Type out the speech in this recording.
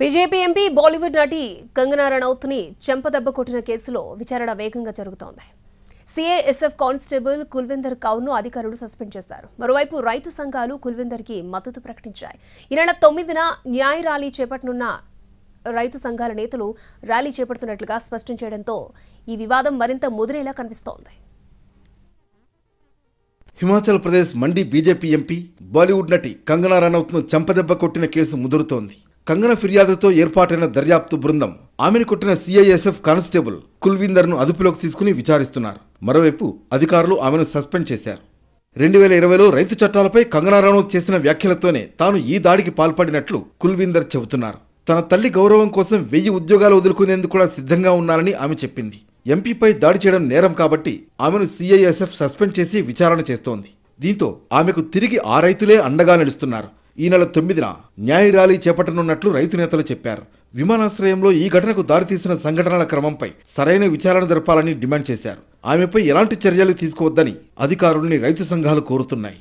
BJP MP Bollywood నటి కంగనా రనౌత్ ని చెంపదెబ్బ కొట్టిన కేసులో విచారణ వేగంగా జరుగుతోంది. సిఐఎస్ఎఫ్ కానిస్టేబుల్ కుల్విందర్ కౌర్ను అధికారులు సస్పెండ్ చేశారు. మరోవైపు రైతు సంఘాలు కుల్విందర్ కి మద్దతు ప్రకటించాయి. ఈ నెల 9న న్యాయ ర్యాలీ చేపట్టనున్న రైతు సంఘాల నేతలు ర్యాలీ చేపడుతున్నట్లుగా స్పష్టం చేయడంతో ఈ వివాదం మరింత ముదిరేలా కనిపిస్తోంది. హిమాచల్ ప్రదేశ్ మండి బీజేపీ ఎంపీ బాలీవుడ్ నటి కంగనా రనౌత్ ను చెంపదెబ్బ కొట్టిన కేసు ముదురుతోంది. కంగనా ఫిర్యాదుతో ఏర్పాటైన దర్యాప్తు బృందం ఆమెను కొట్టిన సిఐఎస్ఎఫ్ కానిస్టేబుల్ కుల్విందర్ ను అదుపులోకి తీసుకుని విచారిస్తున్నారు. మరోవైపు అధికారులు ఆమెను సస్పెండ్ చేశారు. 2020లో రైతు చట్టాలపై కంగనా రనౌత్ చేసిన వ్యాఖ్యలతోనే తాను ఈ దాడికి పాల్పడినట్లు కుల్విందర్ చెబుతున్నారు. తన తల్లి గౌరవం కోసం 1000 ఉద్యోగాలు వదులుకునేందుకు కూడా సిద్ధంగా ఉన్నానని ఆమె చెప్పింది. ఎంపీపై దాడి చేయడం నేరం కాబట్టి ఆమెను సిఐఎస్ఎఫ్ సస్పెండ్ చేసి విచారణ చేస్తోంది. దీంతో ఆమెకు తిరిగి ఆ రైతులే అండగా నిలుస్తున్నారు. ఈ నెల 9న న్యాయ ర్యాలీ చేపట్టనున్నట్లు రైతు నేతలు చెప్పారు. విమానాశ్రయంలో ఈ ఘటనకు దారితీసిన సంఘటనల క్రమంపై సరైన విచారణ జరపాలని డిమాండ్ చేశారు. ఆమెపై ఎలాంటి చర్యలు తీసుకోవద్దని అధికారుల్ని రైతు సంఘాలు కోరుతున్నాయి.